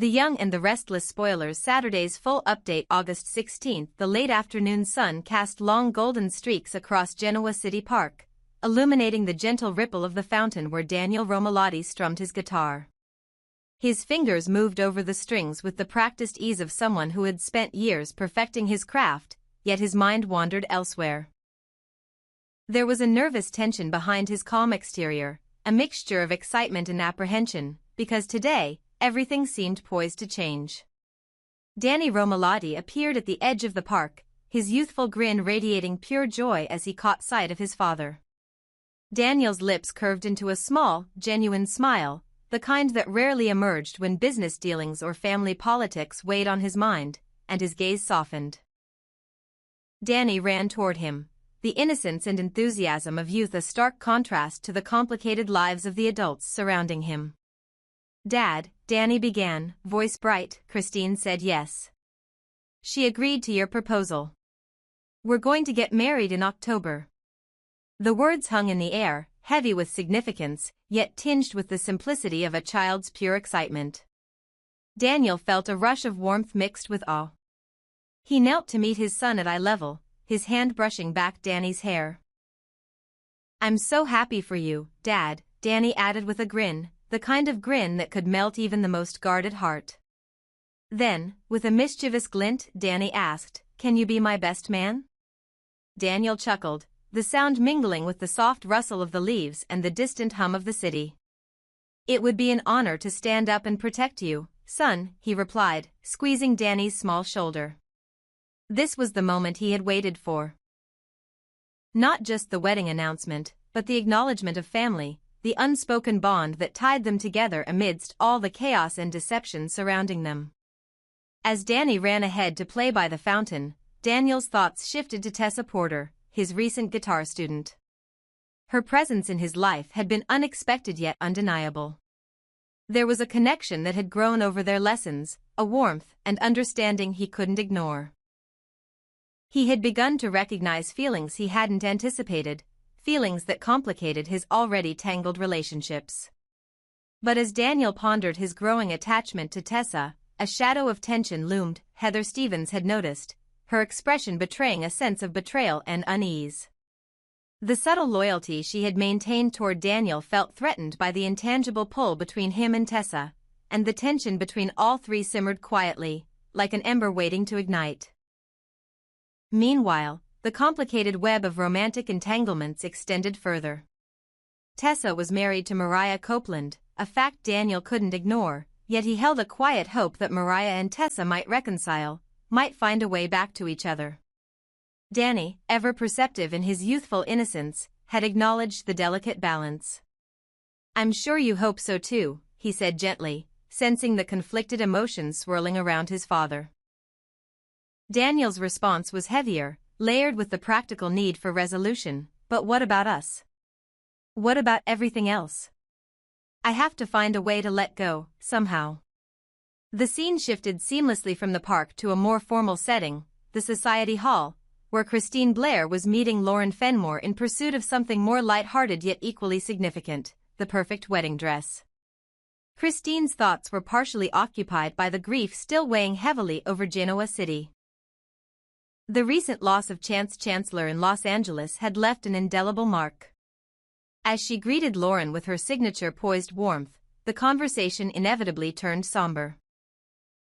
The Young and the Restless spoilers. Saturday's full update. August 16. The late afternoon sun cast long golden streaks across Genoa City Park, illuminating the gentle ripple of the fountain where Daniel Romalotti strummed his guitar. His fingers moved over the strings with the practiced ease of someone who had spent years perfecting his craft, yet his mind wandered elsewhere. There was a nervous tension behind his calm exterior, a mixture of excitement and apprehension, because today, everything seemed poised to change. Dany Romalotti appeared at the edge of the park, his youthful grin radiating pure joy as he caught sight of his father. Daniel's lips curved into a small, genuine smile, the kind that rarely emerged when business dealings or family politics weighed on his mind, and his gaze softened. Dany ran toward him, the innocence and enthusiasm of youth a stark contrast to the complicated lives of the adults surrounding him. "Dad," Dany began, voice bright. "Christine said yes. She agreed to your proposal. We're going to get married in October." The words hung in the air, heavy with significance, yet tinged with the simplicity of a child's pure excitement. Daniel felt a rush of warmth mixed with awe. He knelt to meet his son at eye level, his hand brushing back Dany's hair. "I'm so happy for you, Dad," Dany added with a grin, the kind of grin that could melt even the most guarded heart. Then, with a mischievous glint, Dany asked, "Can you be my best man?" Daniel chuckled, the sound mingling with the soft rustle of the leaves and the distant hum of the city. "It would be an honor to stand up and protect you, son," he replied, squeezing Dany's small shoulder. This was the moment he had waited for. Not just the wedding announcement, but the acknowledgement of family, the unspoken bond that tied them together amidst all the chaos and deception surrounding them. As Dany ran ahead to play by the fountain, Daniel's thoughts shifted to Tessa Porter, his recent guitar student. Her presence in his life had been unexpected yet undeniable. There was a connection that had grown over their lessons, a warmth and understanding he couldn't ignore. He had begun to recognize feelings he hadn't anticipated, feelings that complicated his already tangled relationships. But as Daniel pondered his growing attachment to Tessa, a shadow of tension loomed. Heather Stevens had noticed, her expression betraying a sense of betrayal and unease. The subtle loyalty she had maintained toward Daniel felt threatened by the intangible pull between him and Tessa, and the tension between all three simmered quietly, like an ember waiting to ignite. Meanwhile, the complicated web of romantic entanglements extended further. Tessa was married to Mariah Copeland, a fact Daniel couldn't ignore, yet he held a quiet hope that Mariah and Tessa might reconcile, might find a way back to each other. Dany, ever perceptive in his youthful innocence, had acknowledged the delicate balance. "I'm sure you hope so too," he said gently, sensing the conflicted emotions swirling around his father. Daniel's response was heavier, layered with the practical need for resolution. "But what about us? What about everything else? I have to find a way to let go, somehow." The scene shifted seamlessly from the park to a more formal setting, the Society Hall, where Christine Blair was meeting Lauren Fenmore in pursuit of something more light-hearted yet equally significant, the perfect wedding dress. Christine's thoughts were partially occupied by the grief still weighing heavily over Genoa City. The recent loss of Chance Chancellor in Los Angeles had left an indelible mark. As she greeted Lauren with her signature poised warmth, the conversation inevitably turned somber.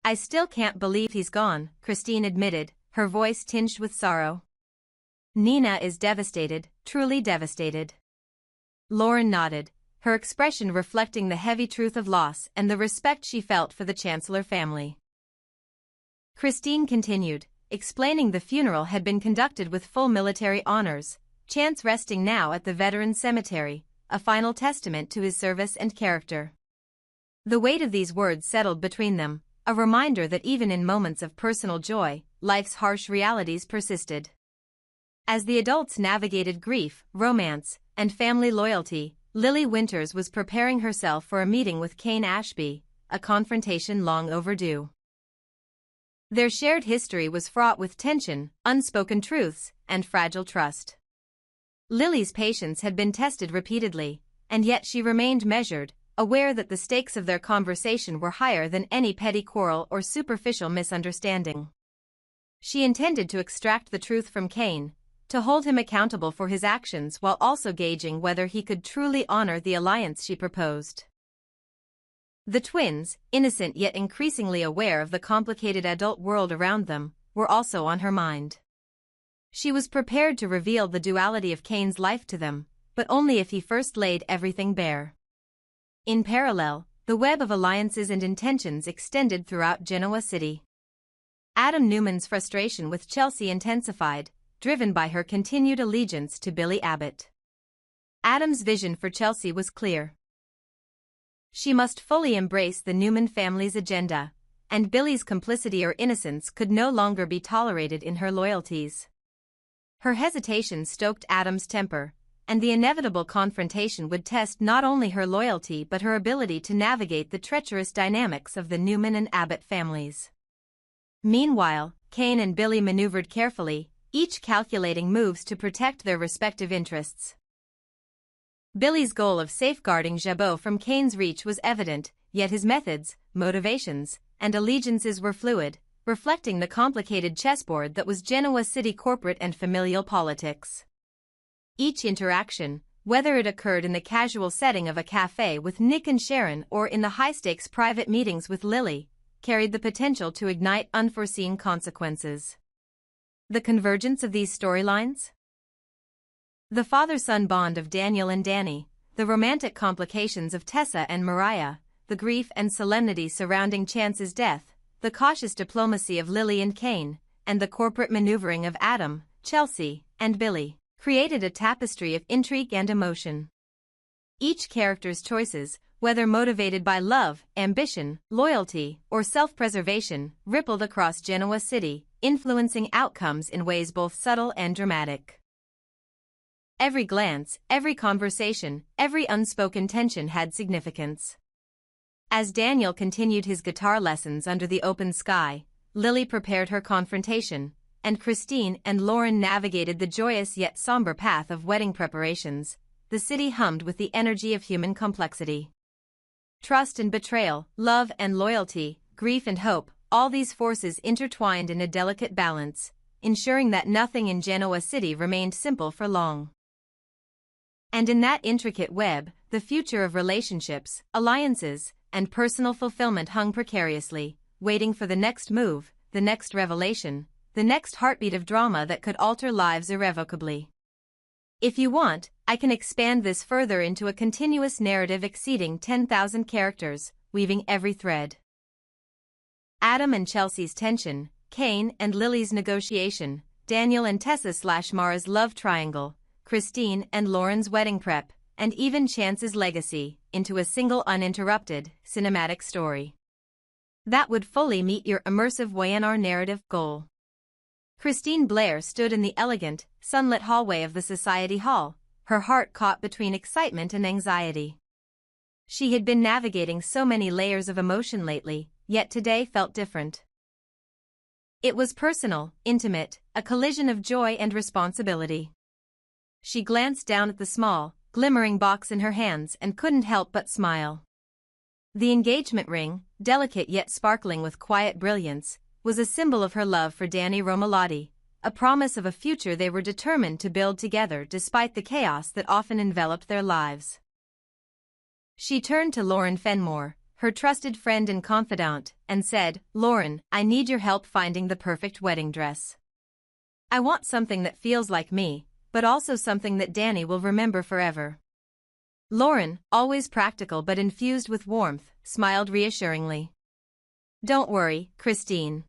"I still can't believe he's gone," Christine admitted, her voice tinged with sorrow. "Nina is devastated, truly devastated." Lauren nodded, her expression reflecting the heavy truth of loss and the respect she felt for the Chancellor family. Christine continued, explaining the funeral had been conducted with full military honors, Chance resting now at the Veterans Cemetery, a final testament to his service and character. The weight of these words settled between them, a reminder that even in moments of personal joy, life's harsh realities persisted. As the adults navigated grief, romance, and family loyalty, Lily Winters was preparing herself for a meeting with Kane Ashby, a confrontation long overdue. Their shared history was fraught with tension, unspoken truths, and fragile trust. Lily's patience had been tested repeatedly, and yet she remained measured, aware that the stakes of their conversation were higher than any petty quarrel or superficial misunderstanding. She intended to extract the truth from Kane, to hold him accountable for his actions while also gauging whether he could truly honor the alliance she proposed. The twins, innocent yet increasingly aware of the complicated adult world around them, were also on her mind. She was prepared to reveal the duality of Kane's life to them, but only if he first laid everything bare. In parallel, the web of alliances and intentions extended throughout Genoa City. Adam Newman's frustration with Chelsea intensified, driven by her continued allegiance to Billy Abbott. Adam's vision for Chelsea was clear. She must fully embrace the Newman family's agenda, and Billy's complicity or innocence could no longer be tolerated in her loyalties. Her hesitation stoked Adam's temper, and the inevitable confrontation would test not only her loyalty but her ability to navigate the treacherous dynamics of the Newman and Abbott families. Meanwhile, Kane and Billy maneuvered carefully, each calculating moves to protect their respective interests. Billy's goal of safeguarding Jabot from Kane's reach was evident, yet his methods, motivations, and allegiances were fluid, reflecting the complicated chessboard that was Genoa City corporate and familial politics. Each interaction, whether it occurred in the casual setting of a cafe with Nick and Sharon or in the high-stakes private meetings with Lily, carried the potential to ignite unforeseen consequences. The convergence of these storylines? The father-son bond of Daniel and Dany, the romantic complications of Tessa and Mariah, the grief and solemnity surrounding Chance's death, the cautious diplomacy of Lily and Kane, and the corporate maneuvering of Adam, Chelsea, and Billy, created a tapestry of intrigue and emotion. Each character's choices, whether motivated by love, ambition, loyalty, or self-preservation, rippled across Genoa City, influencing outcomes in ways both subtle and dramatic. Every glance, every conversation, every unspoken tension had significance. As Daniel continued his guitar lessons under the open sky, Lily prepared her confrontation, and Christine and Lauren navigated the joyous yet somber path of wedding preparations. The city hummed with the energy of human complexity. Trust and betrayal, love and loyalty, grief and hope, all these forces intertwined in a delicate balance, ensuring that nothing in Genoa City remained simple for long. And in that intricate web, the future of relationships, alliances, and personal fulfillment hung precariously, waiting for the next move, the next revelation, the next heartbeat of drama that could alter lives irrevocably. If you want, I can expand this further into a continuous narrative exceeding 10,000 characters, weaving every thread. Adam and Chelsea's tension, Kane and Lily's negotiation, Daniel and Tessa/Mara's love triangle, Christine and Lauren's wedding prep, and even Chance's legacy, into a single uninterrupted, cinematic story. That would fully meet your immersive Y&R narrative goal. Christine Blair stood in the elegant, sunlit hallway of the Society Hall, her heart caught between excitement and anxiety. She had been navigating so many layers of emotion lately, yet today felt different. It was personal, intimate, a collision of joy and responsibility. She glanced down at the small, glimmering box in her hands and couldn't help but smile. The engagement ring, delicate yet sparkling with quiet brilliance, was a symbol of her love for Dany Romalotti, a promise of a future they were determined to build together despite the chaos that often enveloped their lives. She turned to Lauren Fenmore, her trusted friend and confidant, and said, "Lauren, I need your help finding the perfect wedding dress. I want something that feels like me, but also something that Dany will remember forever." Lauren, always practical but infused with warmth, smiled reassuringly. "Don't worry, Christine.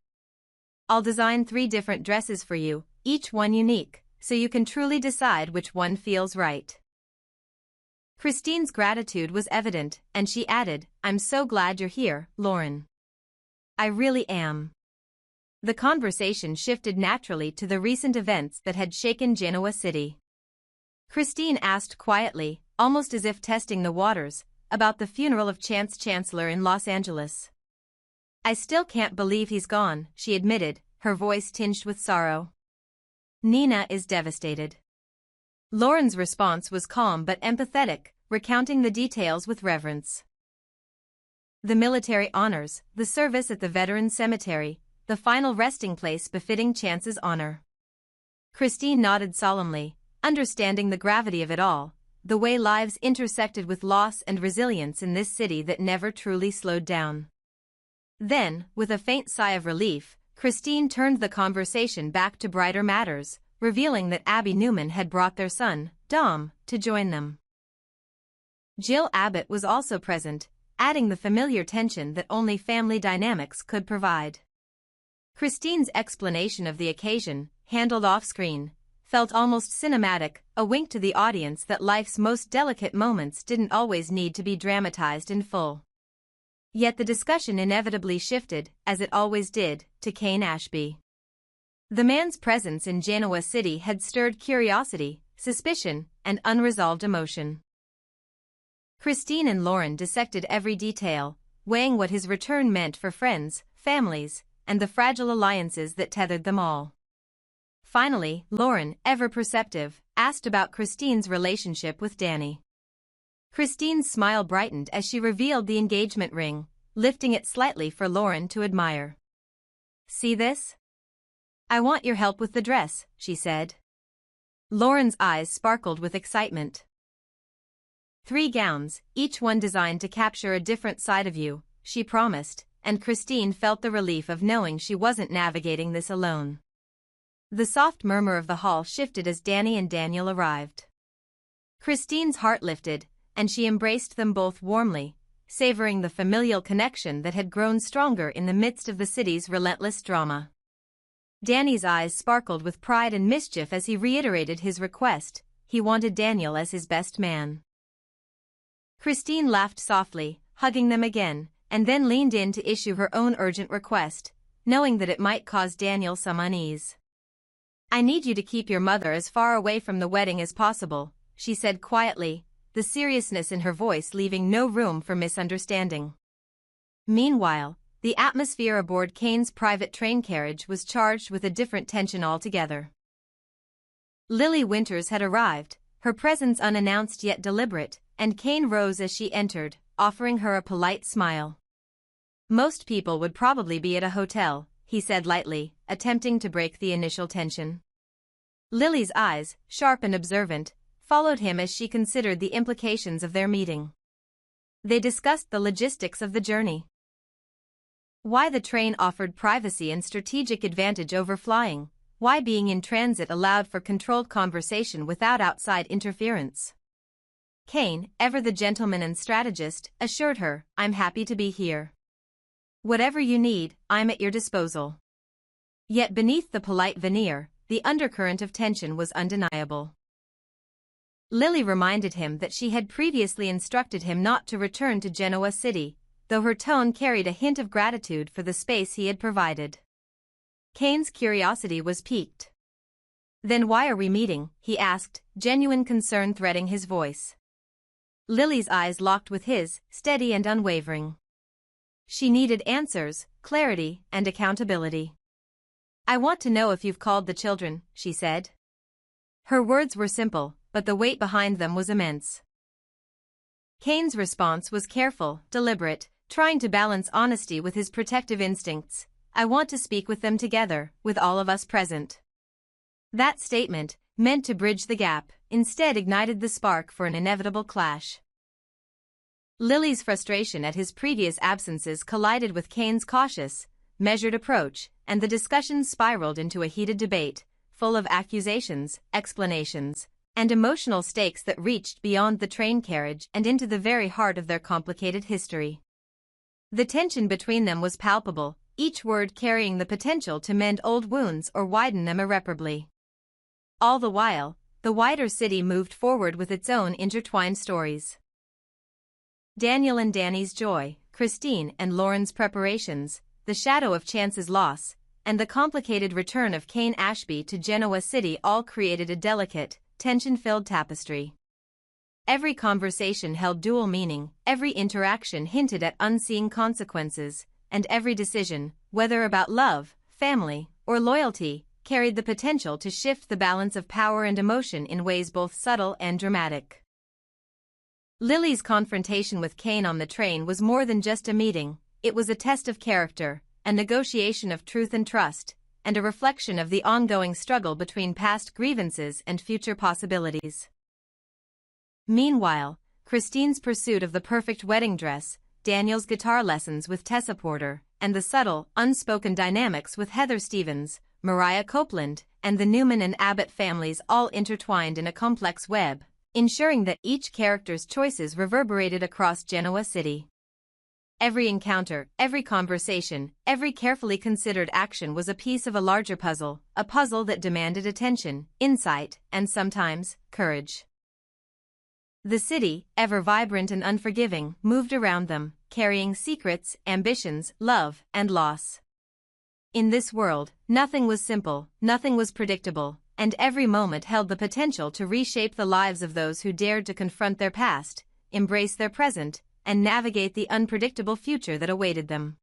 I'll design 3 different dresses for you, each one unique, so you can truly decide which one feels right." Christine's gratitude was evident, and she added, "I'm so glad you're here, Lauren. I really am." The conversation shifted naturally to the recent events that had shaken Genoa City. Christine asked quietly, almost as if testing the waters, about the funeral of Chance Chancellor in Los Angeles. "I still can't believe he's gone," she admitted, her voice tinged with sorrow. "Nina is devastated." Lauren's response was calm but empathetic, recounting the details with reverence. The military honors, the service at the veterans' cemetery, the final resting place befitting Chance's honor. Christine nodded solemnly, understanding the gravity of it all, the way lives intersected with loss and resilience in this city that never truly slowed down. Then, with a faint sigh of relief, Christine turned the conversation back to brighter matters, revealing that Abby Newman had brought their son, Dom, to join them. Jill Abbott was also present, adding the familiar tension that only family dynamics could provide. Christine's explanation of the occasion, handled off-screen, felt almost cinematic, a wink to the audience that life's most delicate moments didn't always need to be dramatized in full. Yet the discussion inevitably shifted, as it always did, to Kane Ashby. The man's presence in Genoa City had stirred curiosity, suspicion, and unresolved emotion. Christine and Lauren dissected every detail, weighing what his return meant for friends, families, and the fragile alliances that tethered them all. Finally, Lauren, ever perceptive, asked about Christine's relationship with Dany. Christine's smile brightened as she revealed the engagement ring, lifting it slightly for Lauren to admire. "See this? I want your help with the dress," she said. Lauren's eyes sparkled with excitement. 3 gowns, each one designed to capture a different side of you, she promised, and Christine felt the relief of knowing she wasn't navigating this alone. The soft murmur of the hall shifted as Dany and Daniel arrived. Christine's heart lifted, and she embraced them both warmly, savoring the familial connection that had grown stronger in the midst of the city's relentless drama. Dany's eyes sparkled with pride and mischief as he reiterated his request. He wanted Daniel as his best man. Christine laughed softly, hugging them again, and then leaned in to issue her own urgent request, knowing that it might cause Daniel some unease. "I need you to keep your mother as far away from the wedding as possible," she said quietly, the seriousness in her voice leaving no room for misunderstanding. Meanwhile, the atmosphere aboard Kane's private train carriage was charged with a different tension altogether. Lily Winters had arrived, her presence unannounced yet deliberate, and Kane rose as she entered, offering her a polite smile. "Most people would probably be at a hotel," he said lightly, attempting to break the initial tension. Lily's eyes, sharp and observant, followed him as she considered the implications of their meeting. They discussed the logistics of the journey. Why the train offered privacy and strategic advantage over flying, why being in transit allowed for controlled conversation without outside interference. Kane, ever the gentleman and strategist, assured her, "I'm happy to be here. Whatever you need, I'm at your disposal." Yet beneath the polite veneer, the undercurrent of tension was undeniable. Lily reminded him that she had previously instructed him not to return to Genoa City, though her tone carried a hint of gratitude for the space he had provided. Kane's curiosity was piqued. "Then why are we meeting?" he asked, genuine concern threading his voice. Lily's eyes locked with his, steady and unwavering. She needed answers, clarity, and accountability. "I want to know if you've called the children," she said. Her words were simple, but the weight behind them was immense. Kane's response was careful, deliberate, trying to balance honesty with his protective instincts. "I want to speak with them together, with all of us present." That statement, meant to bridge the gap, instead ignited the spark for an inevitable clash. Lily's frustration at his previous absences collided with Kane's cautious, measured approach, and the discussion spiraled into a heated debate, full of accusations, explanations, and emotional stakes that reached beyond the train carriage and into the very heart of their complicated history. The tension between them was palpable, each word carrying the potential to mend old wounds or widen them irreparably. All the while, the wider city moved forward with its own intertwined stories. Daniel and Dany's joy, Christine and Lauren's preparations, the shadow of Chance's loss, and the complicated return of Kane Ashby to Genoa City all created a delicate, tension-filled tapestry. Every conversation held dual meaning, every interaction hinted at unseen consequences, and every decision, whether about love, family, or loyalty, carried the potential to shift the balance of power and emotion in ways both subtle and dramatic. Lily's confrontation with Kane on the train was more than just a meeting. It was a test of character, a negotiation of truth and trust, and a reflection of the ongoing struggle between past grievances and future possibilities. Meanwhile, Christine's pursuit of the perfect wedding dress, Daniel's guitar lessons with Tessa Porter, and the subtle, unspoken dynamics with Heather Stevens, Mariah Copeland, and the Newman and Abbott families all intertwined in a complex web, ensuring that each character's choices reverberated across Genoa City. Every encounter, every conversation, every carefully considered action was a piece of a larger puzzle, a puzzle that demanded attention, insight, and sometimes, courage. The city, ever vibrant and unforgiving, moved around them, carrying secrets, ambitions, love, and loss. In this world, nothing was simple, nothing was predictable, and every moment held the potential to reshape the lives of those who dared to confront their past, embrace their present, and navigate the unpredictable future that awaited them.